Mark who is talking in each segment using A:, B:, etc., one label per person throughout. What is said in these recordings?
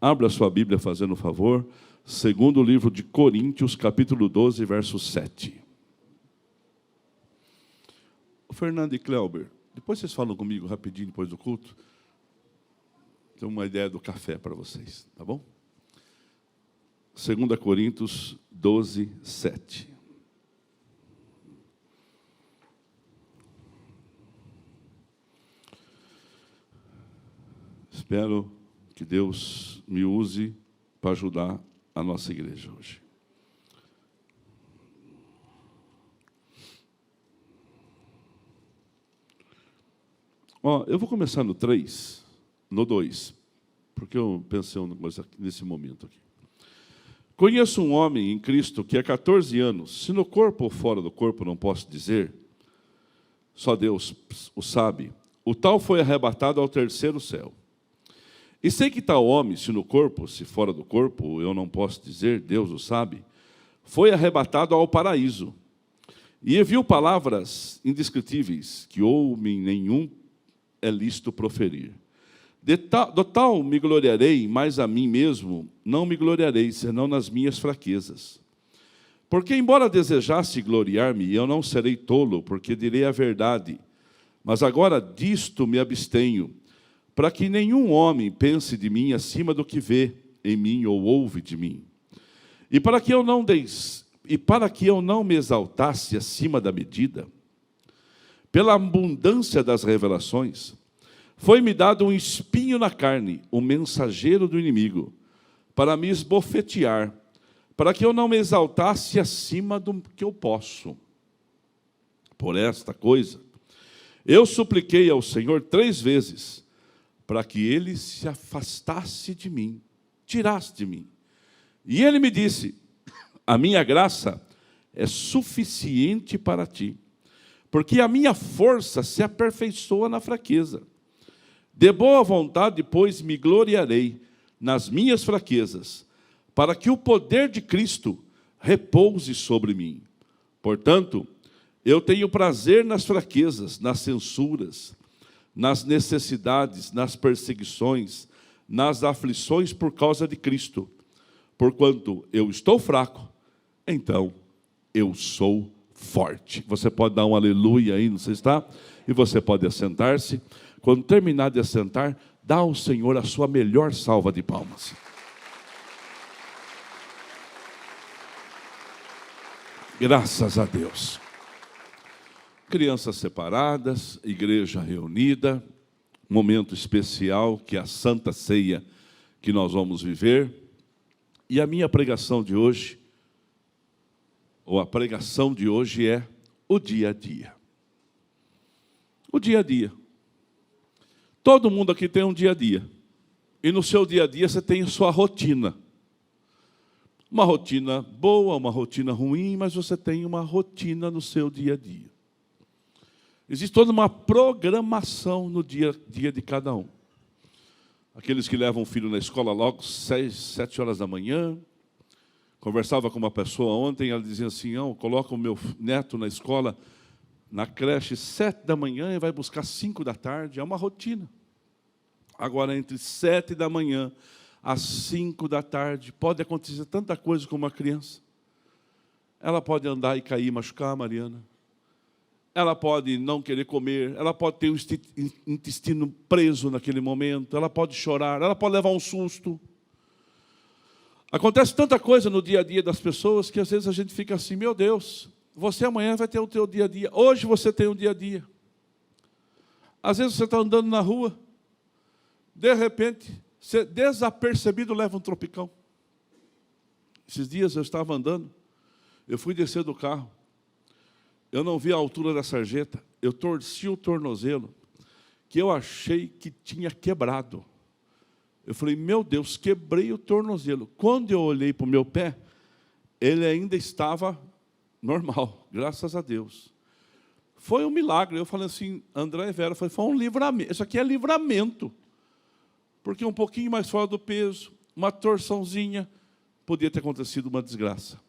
A: Abra sua Bíblia fazendo um favor. Segundo livro de Coríntios, capítulo 12, verso 7. Fernando e Cleuber, depois vocês falam comigo rapidinho, depois do culto. Tenho uma ideia do café para vocês, tá bom? 2 Coríntios 12, 7. Espero que Deus me use para ajudar a nossa igreja hoje. Eu vou começar no 3, no 2, porque eu pensei uma coisa nesse momento aqui. Conheço um homem em Cristo que há 14 anos, se no corpo ou fora do corpo não posso dizer, só Deus o sabe, o tal foi arrebatado ao terceiro céu. E sei que tal homem, se no corpo, se fora do corpo, eu não posso dizer, Deus o sabe, foi arrebatado ao paraíso. E viu palavras indescritíveis, que homem nenhum é lícito proferir. Do tal me gloriarei, mas a mim mesmo não me gloriarei, senão nas minhas fraquezas. Porque, embora desejasse gloriar-me, eu não serei tolo, porque direi a verdade. Mas agora disto me abstenho, para que nenhum homem pense de mim acima do que vê em mim ou ouve de mim. E para que eu não me exaltasse acima da medida, pela abundância das revelações, foi-me dado um espinho na carne, o mensageiro do inimigo, para me esbofetear, para que eu não me exaltasse acima do que eu posso. Por esta coisa, eu supliquei ao Senhor 3 vezes, para que ele se afastasse de mim, tirasse de mim. E ele me disse, a minha graça é suficiente para ti, porque a minha força se aperfeiçoa na fraqueza. De boa vontade, pois, me gloriarei nas minhas fraquezas, para que o poder de Cristo repouse sobre mim. Portanto, eu tenho prazer nas fraquezas, nas censuras, nas necessidades, nas perseguições, nas aflições por causa de Cristo. Porquanto eu estou fraco, então eu sou forte. Você pode dar um aleluia aí, não sei se está? E você pode assentar-se. Quando terminar de assentar, dá ao Senhor a sua melhor salva de palmas. Graças a Deus. Crianças separadas, igreja reunida, momento especial que é a Santa Ceia que nós vamos viver. E a minha pregação de hoje, ou a pregação de hoje é o dia a dia. O dia a dia. Todo mundo aqui tem um dia a dia. E no seu dia a dia você tem a sua rotina. Uma rotina boa, uma rotina ruim, mas você tem uma rotina no seu dia a dia. Existe toda uma programação no dia a dia de cada um. Aqueles que levam o filho na escola logo 6, 7 horas da manhã. Conversava com uma pessoa ontem, ela dizia assim, coloca o meu neto na escola, na creche, 7 da manhã e vai buscar 5 da tarde. É uma rotina. Agora, entre 7 da manhã às 5 da tarde, pode acontecer tanta coisa com uma criança. Ela pode andar e cair, machucar, Mariana. Ela pode não querer comer, ela pode ter o intestino preso naquele momento, ela pode chorar, ela pode levar um susto. Acontece tanta coisa no dia a dia das pessoas que às vezes a gente fica assim, meu Deus, você amanhã vai ter o teu dia a dia, hoje você tem um dia a dia. Às vezes você está andando na rua, de repente, você desapercebido leva um tropicão. Esses dias eu estava andando, eu fui descer do carro, eu não vi a altura da sarjeta, eu torci o tornozelo, que eu achei que tinha quebrado. Eu falei, meu Deus, quebrei o tornozelo. Quando eu olhei para o meu pé, ele ainda estava normal, graças a Deus. Foi um milagre. Eu falei assim, André e Vera, foi um livramento. Isso aqui é livramento. Porque um pouquinho mais fora do peso, uma torçãozinha, podia ter acontecido uma desgraça.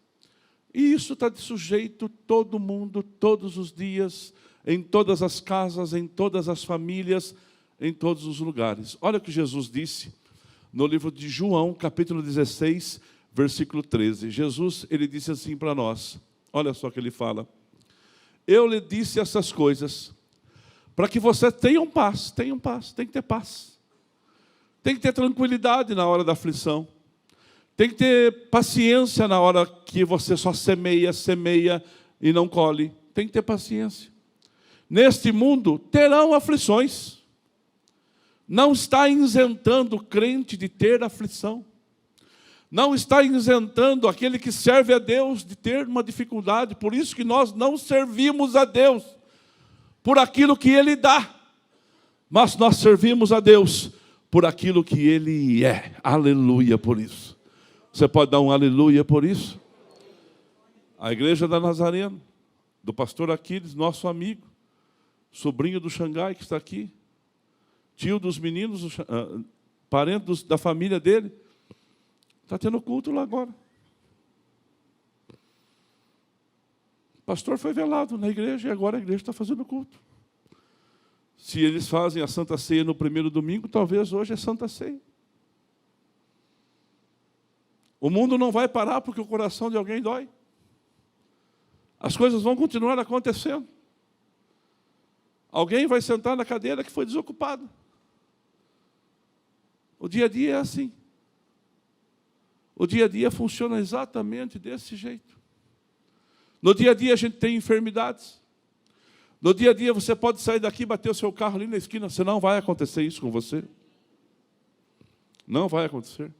A: E isso está de sujeito todo mundo, todos os dias, em todas as casas, em todas as famílias, em todos os lugares. Olha o que Jesus disse no livro de João, capítulo 16, versículo 13. Jesus, ele disse assim para nós, olha só o que ele fala. Eu lhe disse essas coisas para que você tenha paz, tem que ter paz. Tem que ter tranquilidade na hora da aflição. Tem que ter paciência na hora que você só semeia e não colhe. Tem que ter paciência. Neste mundo terão aflições. Não está isentando o crente de ter aflição. Não está isentando aquele que serve a Deus de ter uma dificuldade. Por isso que nós não servimos a Deus por aquilo que Ele dá. Mas nós servimos a Deus por aquilo que Ele é. Aleluia por isso. Você pode dar um aleluia por isso? A igreja da Nazareno, do pastor Aquiles, nosso amigo, sobrinho do Xangai que está aqui, tio dos meninos, parente da família dele, está tendo culto lá agora. O pastor foi velado na igreja e agora a igreja está fazendo culto. Se eles fazem a Santa Ceia no primeiro domingo, talvez hoje é Santa Ceia. O mundo não vai parar porque o coração de alguém dói. As coisas vão continuar acontecendo. Alguém vai sentar na cadeira que foi desocupada. O dia a dia é assim. O dia a dia funciona exatamente desse jeito. No dia a dia a gente tem enfermidades. No dia a dia você pode sair daqui e bater o seu carro ali na esquina. Você não vai acontecer isso com você. Não vai acontecer.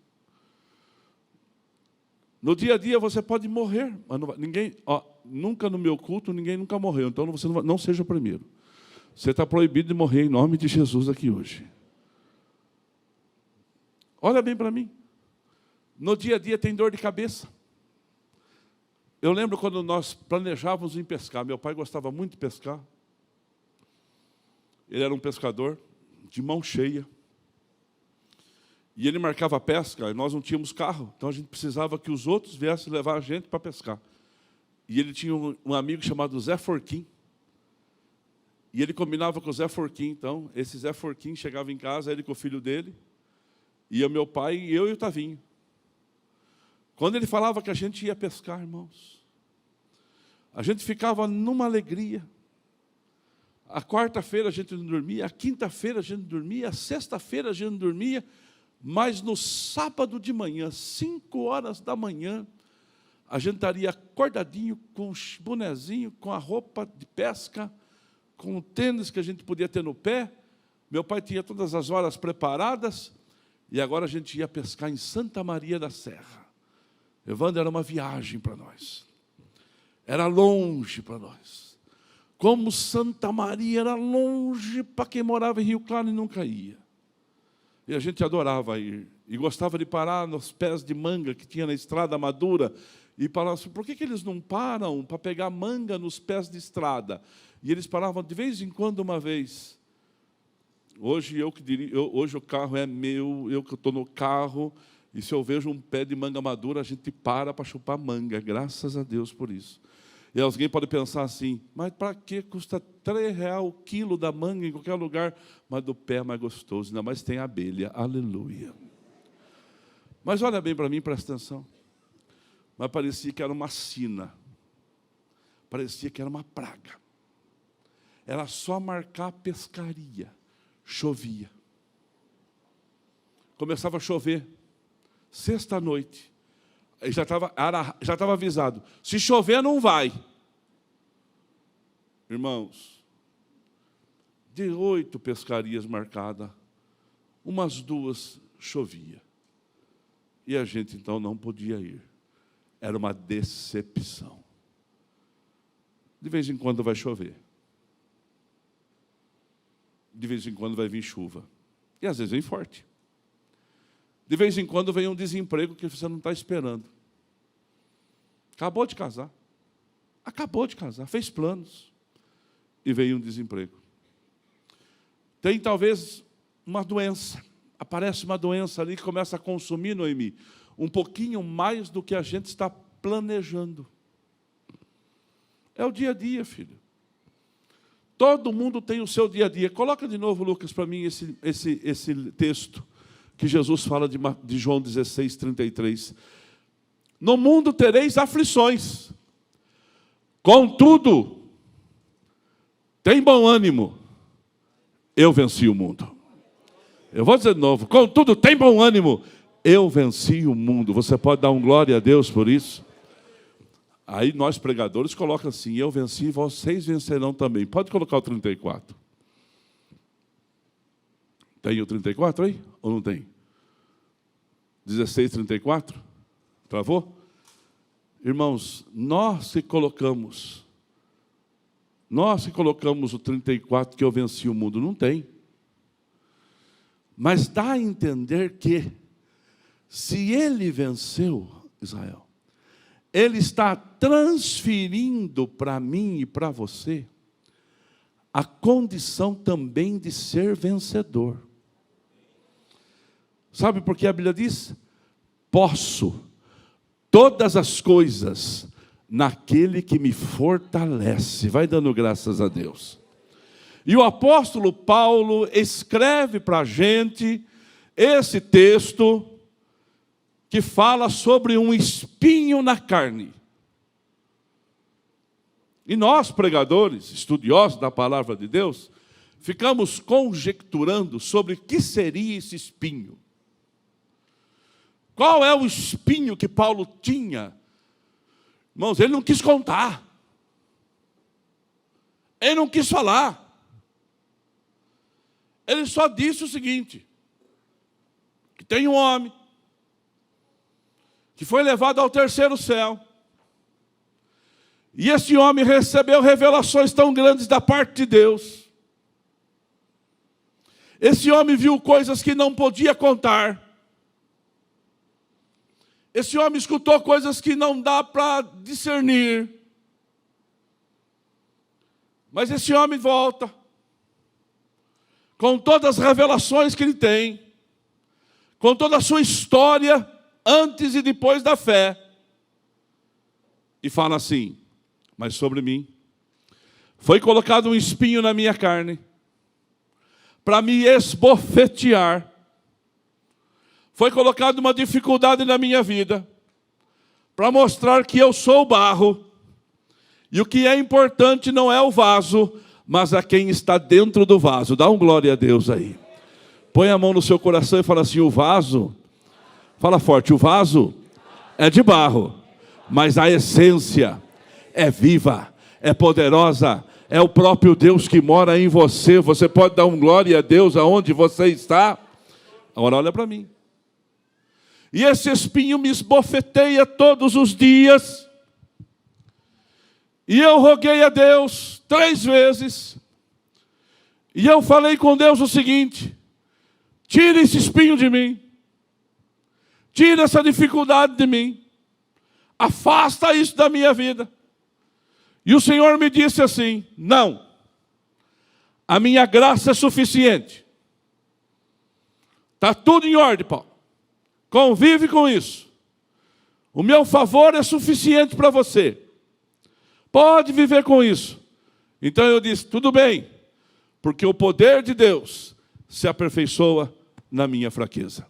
A: No dia a dia você pode morrer, mas nunca no meu culto ninguém nunca morreu, então você não seja o primeiro. Você está proibido de morrer em nome de Jesus aqui hoje. Olha bem para mim. No dia a dia tem dor de cabeça. Eu lembro quando nós planejávamos em pescar, meu pai gostava muito de pescar. Ele era um pescador de mão cheia. E ele marcava a pesca, e nós não tínhamos carro, então a gente precisava que os outros viessem levar a gente para pescar. E ele tinha um amigo chamado Zé Forquim. E ele combinava com o Zé Forquim, então, esse Zé Forquim chegava em casa, ele com o filho dele, ia meu pai, eu e o Tavinho. Quando ele falava que a gente ia pescar, irmãos, a gente ficava numa alegria. A quarta-feira a gente não dormia, a quinta-feira a gente não dormia, a sexta-feira a gente não dormia, mas no sábado de manhã, 5 horas da manhã, a gente estaria acordadinho, com o bonezinho, com a roupa de pesca, com o tênis que a gente podia ter no pé. Meu pai tinha todas as horas preparadas, e agora a gente ia pescar em Santa Maria da Serra. Evandro, era uma viagem para nós. Era longe para nós. Como Santa Maria era longe para quem morava em Rio Claro e nunca ia. E a gente adorava ir. E gostava de parar nos pés de manga que tinha na estrada madura. E falava assim, por que eles não param para pegar manga nos pés de estrada? E eles paravam de vez em quando, uma vez. Hoje hoje o carro é meu, eu que estou no carro. E se eu vejo um pé de manga madura, a gente para chupar manga. Graças a Deus por isso. E alguém pode pensar assim, mas para que custa R$3 o quilo da manga em qualquer lugar? Mas do pé é mais gostoso, ainda mais tem abelha. Aleluia. Mas olha bem para mim, presta atenção. Mas parecia que era uma sina. Parecia que era uma praga. Era só marcar a pescaria. Chovia. Começava a chover. Sexta-noite. Já estava avisado. Se chover, não vai. Irmãos, de 8 pescarias marcadas, umas 2 chovia. E a gente, então, não podia ir. Era uma decepção. De vez em quando vai chover. De vez em quando vai vir chuva. E às vezes vem forte. De vez em quando vem um desemprego que você não está esperando. Acabou de casar. Fez planos. E veio um desemprego. Tem talvez uma doença. Aparece uma doença ali que começa a consumir, Noemi, um pouquinho mais do que a gente está planejando. É o dia a dia, filho. Todo mundo tem o seu dia a dia. Coloca de novo, Lucas, para mim esse texto que Jesus fala de João 16, 33. No mundo tereis aflições, contudo, tem bom ânimo, eu venci o mundo. Eu vou dizer de novo, contudo, tem bom ânimo, eu venci o mundo. Você pode dar um glória a Deus por isso? Aí nós pregadores colocam assim, eu venci, vocês vencerão também. Pode colocar o 34. Tem o 34 aí? Ou não tem? 16, 34? Travou? Irmãos, nós que colocamos o 34 que eu venci o mundo, não tem. Mas dá a entender que, se ele venceu Israel, ele está transferindo para mim e para você a condição também de ser vencedor. Sabe por que a Bíblia diz? Posso todas as coisas naquele que me fortalece. Vai dando graças a Deus. E o apóstolo Paulo escreve para a gente esse texto que fala sobre um espinho na carne. E nós, pregadores, estudiosos da palavra de Deus, ficamos conjecturando sobre o que seria esse espinho. Qual é o espinho que Paulo tinha? Irmãos, ele não quis contar. Ele não quis falar. Ele só disse o seguinte, que tem um homem que foi levado ao terceiro céu. E esse homem recebeu revelações tão grandes da parte de Deus. Esse homem viu coisas que não podia contar. Esse homem escutou coisas que não dá para discernir. Mas esse homem volta, com todas as revelações que ele tem, com toda a sua história, antes e depois da fé, e fala assim, mas sobre mim, foi colocado um espinho na minha carne, para me esbofetear, foi colocada uma dificuldade na minha vida, para mostrar que eu sou o barro, e o que é importante não é o vaso, mas a quem está dentro do vaso. Dá um glória a Deus aí. Põe a mão no seu coração e fala assim, o vaso, fala forte, o vaso é de barro, mas a essência é viva, é poderosa, é o próprio Deus que mora em você. Você pode dar um glória a Deus aonde você está? Agora olha para mim. E esse espinho me esbofeteia todos os dias. E eu roguei a Deus 3 vezes. E eu falei com Deus o seguinte, tira esse espinho de mim. Tira essa dificuldade de mim. Afasta isso da minha vida. E o Senhor me disse assim, não. A minha graça é suficiente. Está tudo em ordem, Paulo. Convive com isso. O meu favor é suficiente para você. Pode viver com isso. Então eu disse, tudo bem, porque o poder de Deus se aperfeiçoa na minha fraqueza.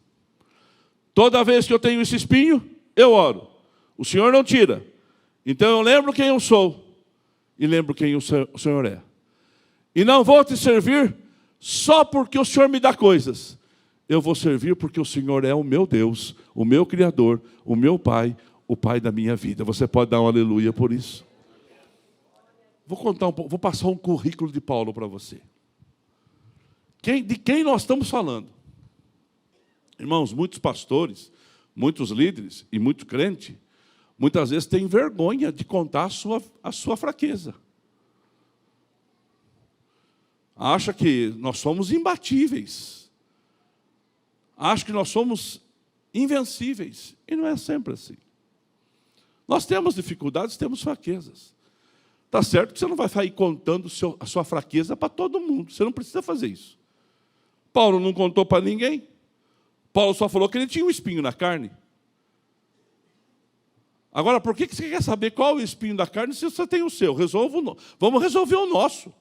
A: Toda vez que eu tenho esse espinho, eu oro. O Senhor não tira. Então eu lembro quem eu sou e lembro quem o Senhor é. E não vou te servir só porque o Senhor me dá coisas. Eu vou servir porque o Senhor é o meu Deus, o meu Criador, o meu Pai, o Pai da minha vida. Você pode dar um aleluia por isso? Vou passar um currículo de Paulo para você. De quem nós estamos falando? Irmãos, muitos pastores, muitos líderes e muitos crentes, muitas vezes têm vergonha de contar a sua fraqueza. Acha que nós somos imbatíveis. Acha que nós somos invencíveis. E não é sempre assim. Nós temos dificuldades, temos fraquezas. Está certo que você não vai sair contando a sua fraqueza para todo mundo. Você não precisa fazer isso. Paulo não contou para ninguém. Paulo só falou que ele tinha um espinho na carne. Agora, por que você quer saber qual é o espinho da carne se você tem o seu? Vamos resolver o nosso.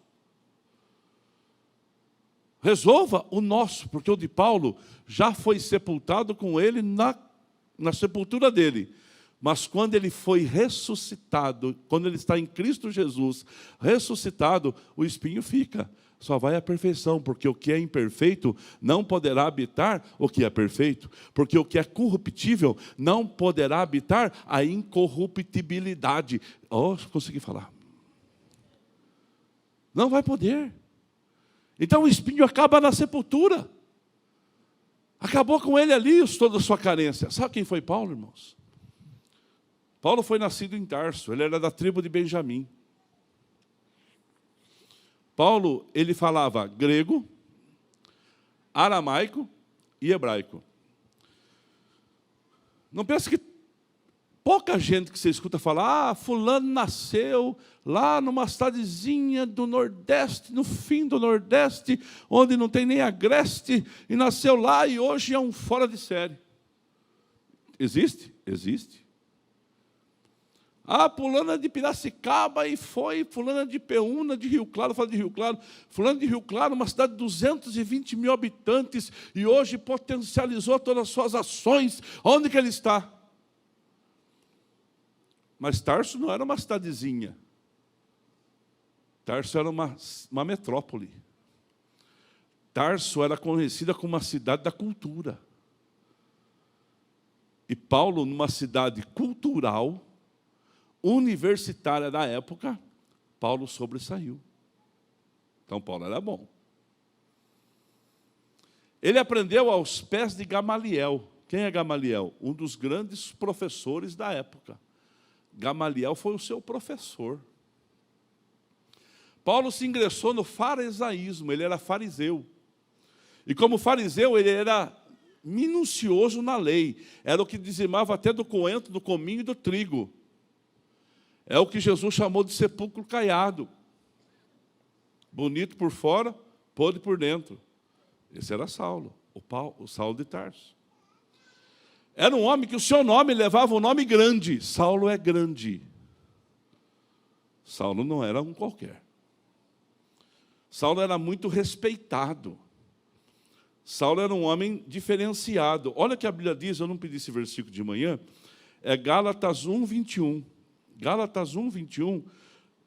A: Resolva o nosso, porque o de Paulo já foi sepultado com ele na sepultura dele. Mas quando ele foi ressuscitado, quando ele está em Cristo Jesus, ressuscitado, o espinho fica. Só vai à perfeição, porque o que é imperfeito não poderá habitar o que é perfeito. Porque o que é corruptível não poderá habitar a incorruptibilidade. Oh, consegui falar. Não vai poder. Então o espinho acaba na sepultura. Acabou com ele ali toda a sua carência. Sabe quem foi Paulo, irmãos? Paulo foi nascido em Tarso, ele era da tribo de Benjamim. Paulo, ele falava grego, aramaico e hebraico. Não pense que pouca gente que você escuta falar, fulano nasceu lá numa cidadezinha do Nordeste, no fim do Nordeste, onde não tem nem agreste, e nasceu lá e hoje é um fora de série. Existe? Existe. Fulana de Piracicaba e foi, fulana de Peúna, de Rio Claro, fala de Rio Claro, fulana de Rio Claro, uma cidade de 220 mil habitantes, e hoje potencializou todas as suas ações. Onde que ele está? Mas Tarso não era uma cidadezinha. Tarso era uma metrópole. Tarso era conhecida como uma cidade da cultura. E Paulo, numa cidade cultural, universitária da época, Paulo sobressaiu. Então Paulo era bom. Ele aprendeu aos pés de Gamaliel. Quem é Gamaliel? Um dos grandes professores da época. Gamaliel foi o seu professor. Paulo se ingressou no farisaísmo, ele era fariseu. E como fariseu, ele era minucioso na lei. Era o que dizimava até do coentro, do cominho e do trigo. É o que Jesus chamou de sepulcro caiado. Bonito por fora, podre por dentro. Esse era Saulo, o Saulo de Tarso. Era um homem que o seu nome levava um nome grande. Saulo é grande. Saulo não era um qualquer. Saulo era muito respeitado. Saulo era um homem diferenciado. Olha o que a Bíblia diz, eu não pedi esse versículo de manhã, é Gálatas 1, 21. Gálatas 1, 21,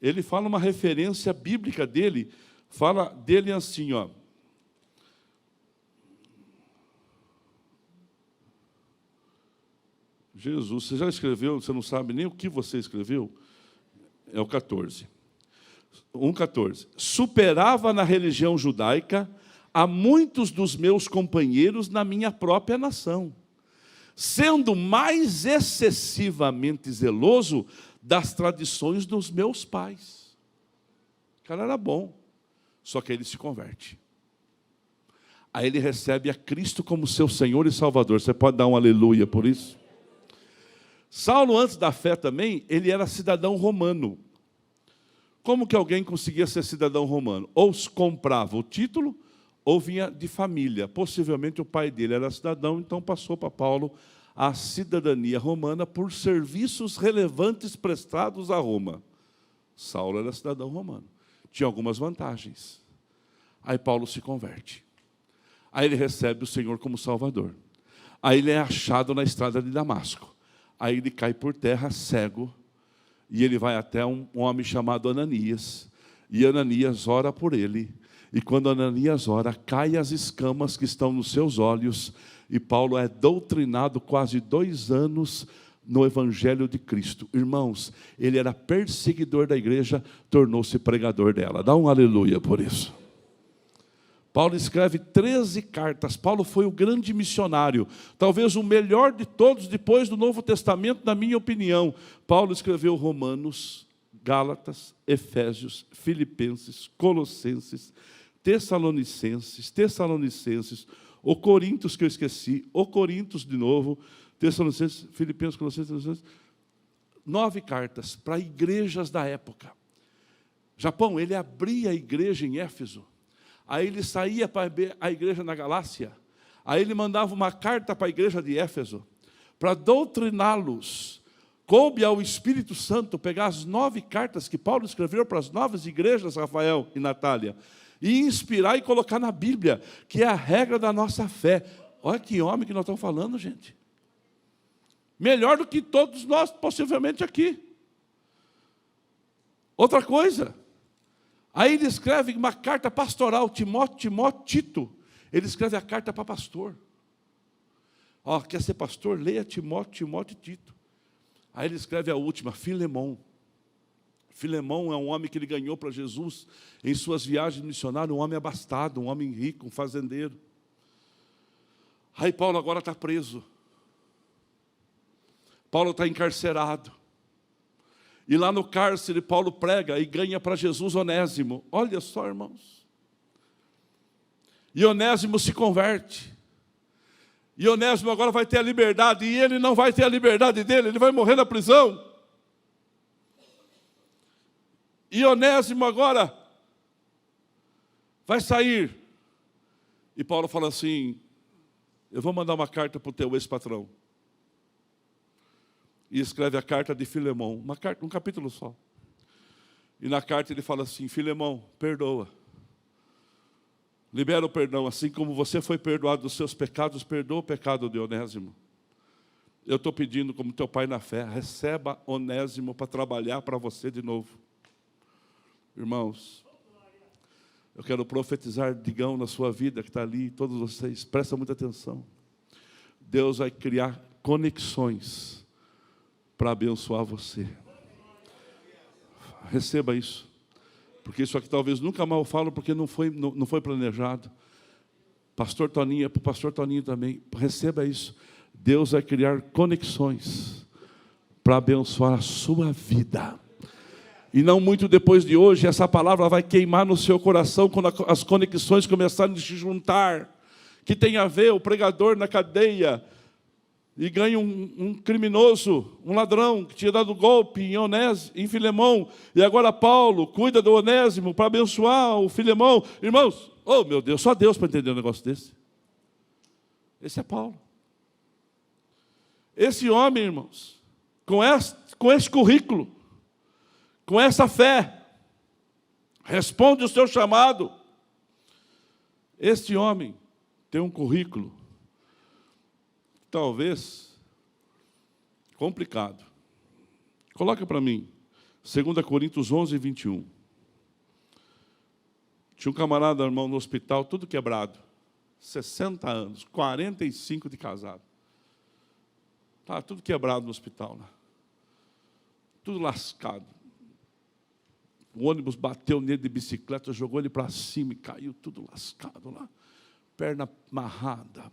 A: ele fala uma referência bíblica dele, fala dele assim, ó. Jesus, você já escreveu, você não sabe nem o que você escreveu? É o 14. 1,14. Superava na religião judaica a muitos dos meus companheiros na minha própria nação, sendo mais excessivamente zeloso das tradições dos meus pais. O cara era bom, só que ele se converte. Aí ele recebe a Cristo como seu Senhor e Salvador. Você pode dar um aleluia por isso? Saulo, antes da fé também, ele era cidadão romano. Como que alguém conseguia ser cidadão romano? Ou comprava o título, ou vinha de família. Possivelmente o pai dele era cidadão, então passou para Paulo a cidadania romana por serviços relevantes prestados a Roma. Saulo era cidadão romano. Tinha algumas vantagens. Aí Paulo se converte. Aí ele recebe o Senhor como Salvador. Aí ele é achado na estrada de Damasco. Aí ele cai por terra cego. E ele vai até um homem chamado Ananias. E Ananias ora por ele. E quando Ananias ora, caem as escamas que estão nos seus olhos. E Paulo é doutrinado quase 2 anos no Evangelho de Cristo. Irmãos, ele era perseguidor da igreja, tornou-se pregador dela. Dá um aleluia por isso. Paulo escreve 13 cartas. Paulo foi o grande missionário, talvez o melhor de todos depois do Novo Testamento, na minha opinião. Paulo escreveu Romanos, Gálatas, Efésios, Filipenses, Colossenses, Tessalonicenses, o Coríntios que eu esqueci, o Coríntios de novo, Tessalonicenses, Filipenses, Colossenses, 9 cartas para igrejas da época. Japão, ele abria a igreja em Éfeso, aí ele saía para a igreja na Galácia, aí ele mandava uma carta para a igreja de Éfeso, para doutriná-los. Coube ao Espírito Santo pegar as 9 cartas que Paulo escreveu para as 9 igrejas, Rafael e Natália, e inspirar e colocar na Bíblia, que é a regra da nossa fé. Olha que homem que nós estamos falando, gente. Melhor do que todos nós, possivelmente, aqui. Outra coisa, aí ele escreve uma carta pastoral, Tito. Ele escreve a carta para pastor. Ó, quer ser pastor? Leia Timóteo e Tito. Aí ele escreve a última, Filemão. Filemão é um homem que ele ganhou para Jesus em suas viagens missionárias, um homem abastado, um homem rico, um fazendeiro. Aí Paulo agora está preso. Paulo está encarcerado. E lá no cárcere, Paulo prega e ganha para Jesus Onésimo. Olha só, irmãos. E Onésimo se converte. E Onésimo agora vai ter a liberdade. E ele não vai ter a liberdade dele, ele vai morrer na prisão. E Onésimo agora vai sair. E Paulo fala assim, eu vou mandar uma carta para o teu ex-patrão. E escreve a carta de Filemão, uma carta, um capítulo só. E na carta ele fala assim, Filemão, perdoa. Libera o perdão, assim como você foi perdoado dos seus pecados, perdoa o pecado de Onésimo. Eu estou pedindo, como teu pai na fé, receba Onésimo para trabalhar para você de novo. Irmãos, eu quero profetizar, digão, na sua vida, que está ali, todos vocês, presta muita atenção. Deus vai criar conexões para abençoar você. Receba isso. Porque isso aqui talvez nunca mais eu falo, porque não foi planejado. Pastor Toninho, é para o pastor Toninho também. Receba isso. Deus vai criar conexões para abençoar a sua vida. E não muito depois de hoje, essa palavra vai queimar no seu coração quando as conexões começarem a se juntar. Que tem a ver o pregador na cadeia e ganha um criminoso, um ladrão que tinha dado golpe em Filemão. E agora Paulo cuida do Onésimo para abençoar o Filemão. Irmãos, oh meu Deus, só Deus para entender um negócio desse. Esse é Paulo. Esse homem, irmãos, com esse currículo, com essa fé, responde o seu chamado. Este homem tem um currículo, talvez, complicado. Coloca para mim, 2 Coríntios 11, 21. Tinha um camarada, irmão, no hospital, tudo quebrado. 60 anos, 45 de casado. Estava tudo quebrado no hospital, né? Tudo lascado. O ônibus bateu nele de bicicleta, jogou ele para cima e caiu tudo lascado lá. Perna amarrada.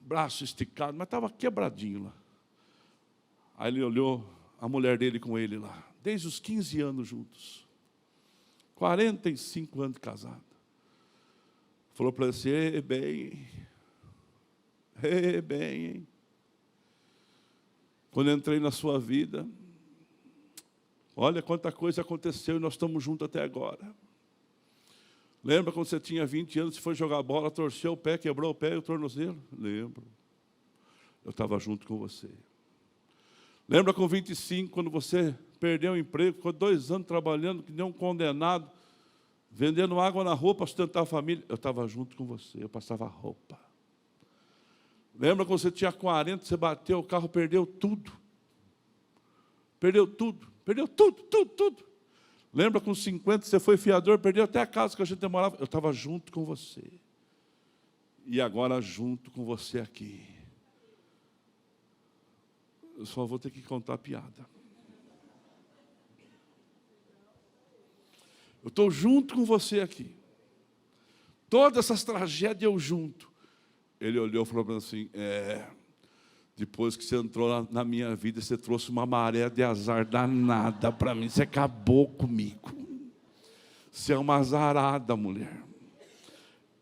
A: Braço esticado, mas estava quebradinho lá. Aí ele olhou a mulher dele com ele lá, desde os 15 anos juntos. 45 anos de casado. Falou para ele assim, bem, hein? Quando eu entrei na sua vida, olha quanta coisa aconteceu e nós estamos juntos até agora. Lembra quando você tinha 20 anos, você foi jogar bola, torceu o pé, quebrou o pé e o tornozelo? Lembro. Eu estava junto com você. Lembra com 25, quando você perdeu o emprego, ficou 2 anos trabalhando, que nem um condenado, vendendo água na rua para sustentar a família? Eu estava junto com você, eu passava roupa. Lembra quando você tinha 40, você bateu o carro, perdeu tudo. Perdeu tudo. Lembra com 50, você foi fiador, perdeu até a casa que a gente morava? Eu estava junto com você. E agora junto com você aqui. Eu só vou ter que contar a piada. Eu estou junto com você aqui. Todas essas tragédias eu junto. Ele olhou e falou para mim assim, depois que você entrou na minha vida, você trouxe uma maré de azar danada para mim. Você acabou comigo. Você é uma azarada, mulher.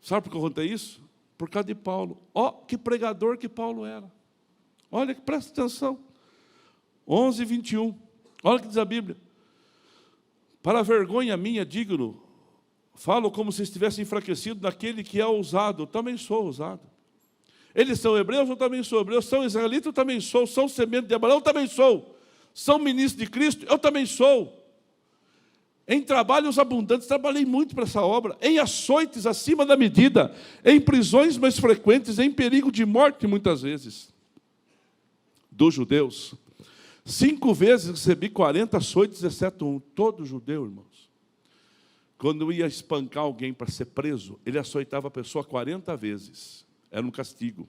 A: Sabe por que eu contei isso? Por causa de Paulo. Ó, que pregador que Paulo era. Olha, presta atenção. 11, 21. Olha o que diz a Bíblia. Para a vergonha minha, digno, falo como se estivesse enfraquecido naquele que é ousado. Eu também sou ousado. Eles são hebreus, eu também sou hebreu. São israelitas, eu também sou. São semente de Abraão, eu também sou. São ministros de Cristo, eu também sou. Em trabalhos abundantes, trabalhei muito para essa obra, em açoites acima da medida, em prisões mais frequentes, em perigo de morte muitas vezes. Dos judeus, 5 vezes recebi 40 açoites, exceto um. Todo judeu, irmãos, quando ia espancar alguém para ser preso, ele açoitava a pessoa 40 vezes. Era um castigo.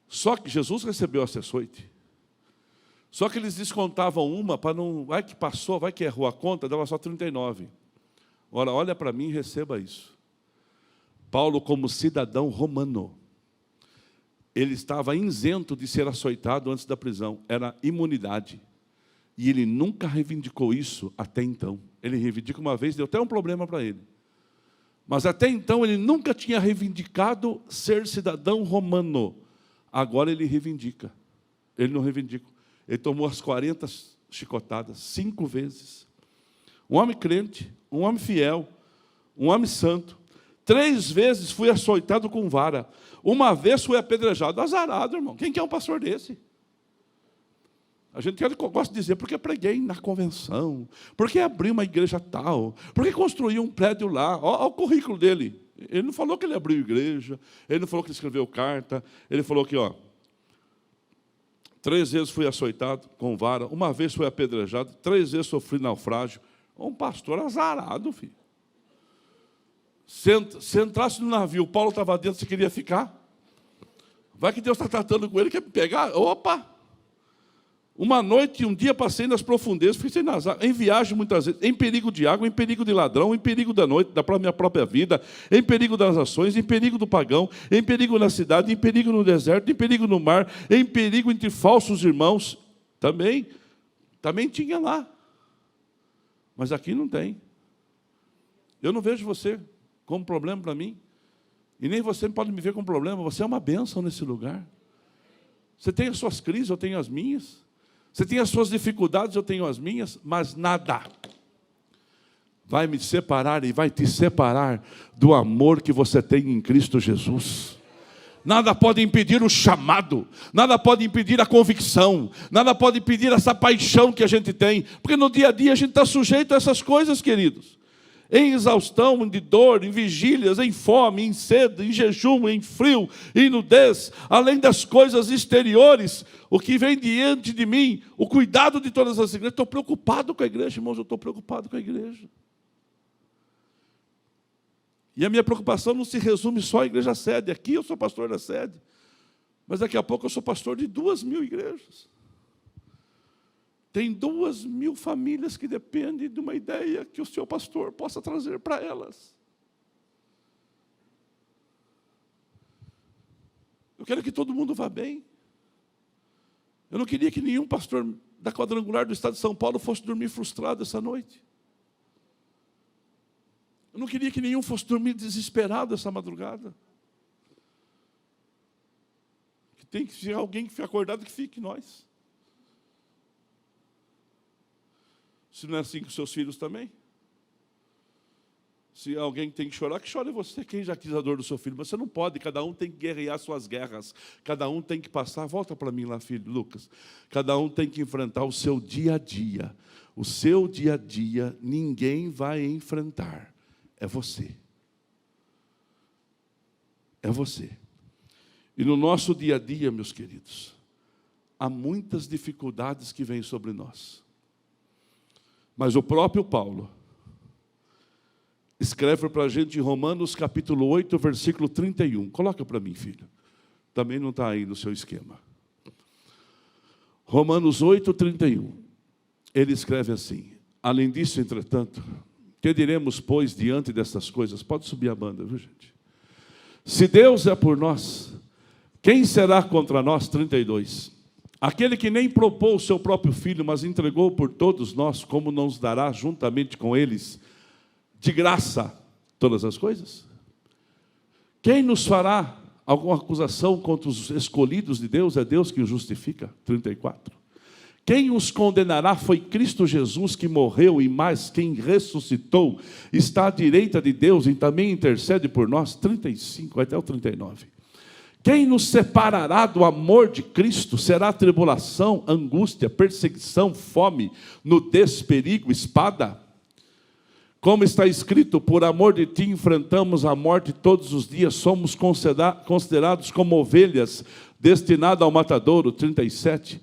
A: Só que Jesus recebeu esse açoite. Só que eles descontavam uma para não... Vai que passou, vai que errou a conta, dava só 39. Ora, olha para mim e receba isso. Paulo, como cidadão romano, ele estava isento de ser açoitado antes da prisão. Era imunidade. E ele nunca reivindicou isso até então. Ele reivindica uma vez, deu até um problema para ele. Mas até então ele nunca tinha reivindicado ser cidadão romano. Agora ele reivindica. Ele não reivindica. Ele tomou as 40 chicotadas, 5 vezes. Um homem crente, um homem fiel, um homem santo. 3 vezes fui açoitado com vara. Uma vez fui apedrejado. Azarado, irmão. Quem quer um pastor desse? A gente gosta de dizer, porque preguei na convenção, porque abri uma igreja tal, porque construí um prédio lá. Olha o currículo dele. Ele não falou que ele abriu igreja, ele não falou que ele escreveu carta, ele falou que, 3 vezes fui açoitado com vara, uma vez fui apedrejado, 3 vezes sofri naufrágio. Um pastor azarado, filho. Se entrasse no navio, Paulo estava dentro, você queria ficar? Vai que Deus está tratando com ele, quer me pegar? Opa! Uma noite e um dia passei nas profundezas, fiquei nas águas, em viagem muitas vezes, em perigo de água, em perigo de ladrão, em perigo da noite, da minha própria vida, em perigo das nações, em perigo do pagão, em perigo na cidade, em perigo no deserto, em perigo no mar, em perigo entre falsos irmãos. Também tinha lá. Mas aqui não tem. Eu não vejo você como problema para mim, e nem você pode me ver como problema. Você é uma bênção nesse lugar. Você tem as suas crises, eu tenho as minhas. Você tem as suas dificuldades, eu tenho as minhas, mas nada vai me separar e vai te separar do amor que você tem em Cristo Jesus. Nada pode impedir o chamado, nada pode impedir a convicção, nada pode impedir essa paixão que a gente tem, porque no dia a dia a gente está sujeito a essas coisas, queridos. Em exaustão, de dor, em vigílias, em fome, em sede, em jejum, em frio, em nudez, além das coisas exteriores, o que vem diante de mim, o cuidado de todas as igrejas. Estou preocupado com a igreja, irmãos, eu estou preocupado com a igreja. E a minha preocupação não se resume só à igreja sede. Aqui eu sou pastor da sede, mas daqui a pouco eu sou pastor de 2.000 igrejas. Tem 2.000 famílias que dependem de uma ideia que o seu pastor possa trazer para elas. Eu quero que todo mundo vá bem. Eu não queria que nenhum pastor da quadrangular do estado de São Paulo fosse dormir frustrado essa noite. Eu não queria que nenhum fosse dormir desesperado essa madrugada. Que tem que ser alguém que fique acordado, que fique nós. Se não é assim com seus filhos também. Se alguém tem que chorar, que chore você. Quem já quis a dor do seu filho? Mas você não pode, cada um tem que guerrear suas guerras. Cada um tem que passar, volta para mim lá, filho, Lucas. Cada um tem que enfrentar o seu dia a dia. O seu dia a dia, ninguém vai enfrentar. É você. É você. E no nosso dia a dia, meus queridos, há muitas dificuldades que vêm sobre nós. Mas o próprio Paulo escreve para a gente em Romanos capítulo 8, versículo 31. Coloca para mim, filho. Também não está aí no seu esquema. Romanos 8, 31. Ele escreve assim: além disso, entretanto, que diremos, pois, diante dessas coisas? Pode subir a banda, viu, gente? Se Deus é por nós, quem será contra nós? 32. Aquele que nem propôs o seu próprio filho, mas entregou por todos nós, como nos dará juntamente com eles, de graça, todas as coisas? Quem nos fará alguma acusação contra os escolhidos de Deus? É Deus que os justifica. 34. Quem os condenará foi Cristo Jesus, que morreu e mais quem ressuscitou, está à direita de Deus e também intercede por nós. 35 até o 39. Quem nos separará do amor de Cristo? Será tribulação, angústia, perseguição, fome, nudez, perigo, espada? Como está escrito, por amor de ti enfrentamos a morte todos os dias, somos considerados como ovelhas, destinadas ao matadouro. 37.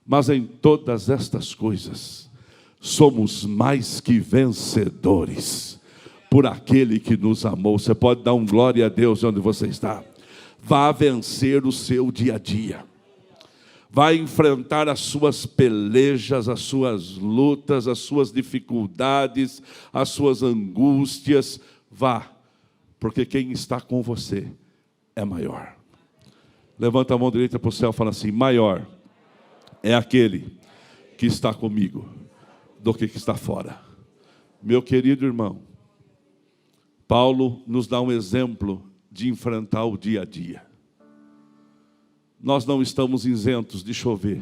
A: Mas em todas estas coisas, somos mais que vencedores, por aquele que nos amou. Você pode dar um glória a Deus onde você está. Vá vencer o seu dia a dia. Vai enfrentar as suas pelejas, as suas lutas, as suas dificuldades, as suas angústias. Vá, porque quem está com você é maior. Levanta a mão direita para o céu e fala assim: maior é aquele que está comigo do que está fora. Meu querido irmão, Paulo nos dá um exemplo de enfrentar o dia a dia. Nós não estamos isentos de chover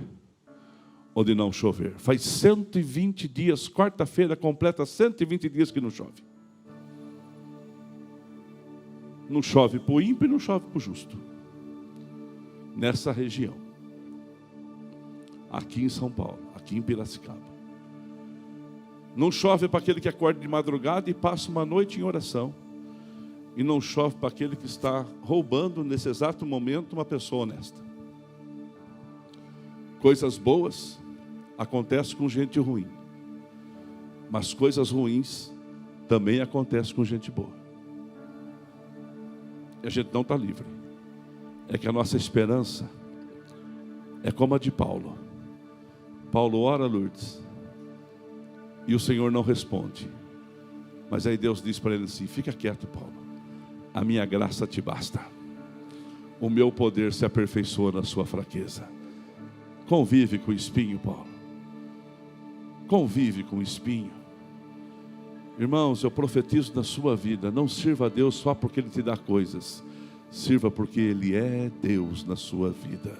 A: ou de não chover. Faz 120 dias, quarta-feira completa 120 dias que não chove. Não chove para o ímpio e não chove para o justo. Nessa região. Aqui em São Paulo, aqui em Piracicaba. Não chove para aquele que acorda de madrugada e passa uma noite em oração. E não chove para aquele que está roubando nesse exato momento uma pessoa honesta. Coisas boas acontecem com gente ruim. Mas coisas ruins também acontecem com gente boa. E a gente não está livre. É que a nossa esperança é como a de Paulo. Paulo ora, Lourdes, e o Senhor não responde. Mas aí Deus diz para ele assim: fica quieto, Paulo. A minha graça te basta. O meu poder se aperfeiçoa na sua fraqueza. Convive com o espinho, Paulo. Convive com o espinho. Irmãos, eu profetizo na sua vida: não sirva a Deus só porque Ele te dá coisas. Sirva porque Ele é Deus na sua vida.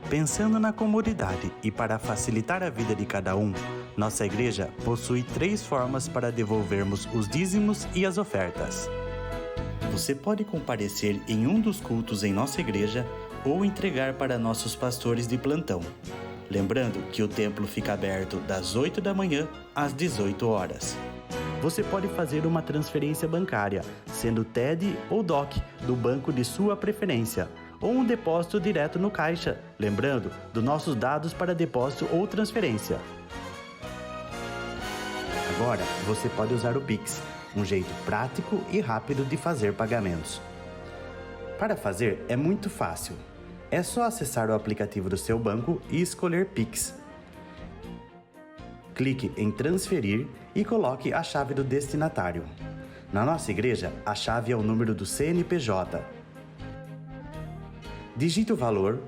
B: Pensando na comunidade e para facilitar a vida de cada um, nossa igreja possui 3 formas para devolvermos os dízimos e as ofertas. Você pode comparecer em um dos cultos em nossa igreja ou entregar para nossos pastores de plantão. Lembrando que o templo fica aberto das 8 da manhã às 18 horas. Você pode fazer uma transferência bancária, sendo TED ou DOC, do banco de sua preferência, ou um depósito direto no caixa, lembrando dos nossos dados para depósito ou transferência. Agora, você pode usar o Pix, um jeito prático e rápido de fazer pagamentos. Para fazer é muito fácil. É só acessar o aplicativo do seu banco e escolher Pix. Clique em transferir e coloque a chave do destinatário. Na nossa igreja, a chave é o número do CNPJ. Digite o valor,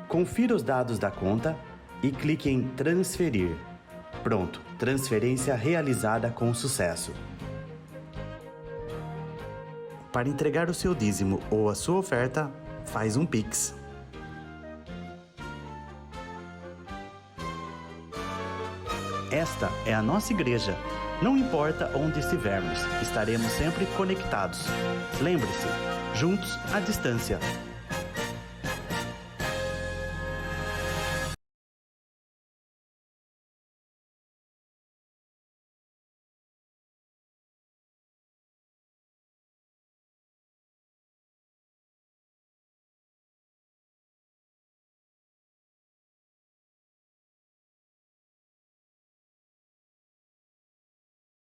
B: confira os dados da conta e clique em transferir. Pronto, transferência realizada com sucesso. Para entregar o seu dízimo ou a sua oferta, faz um Pix. Esta é a nossa igreja. Não importa onde estivermos, estaremos sempre conectados. Lembre-se, juntos à distância.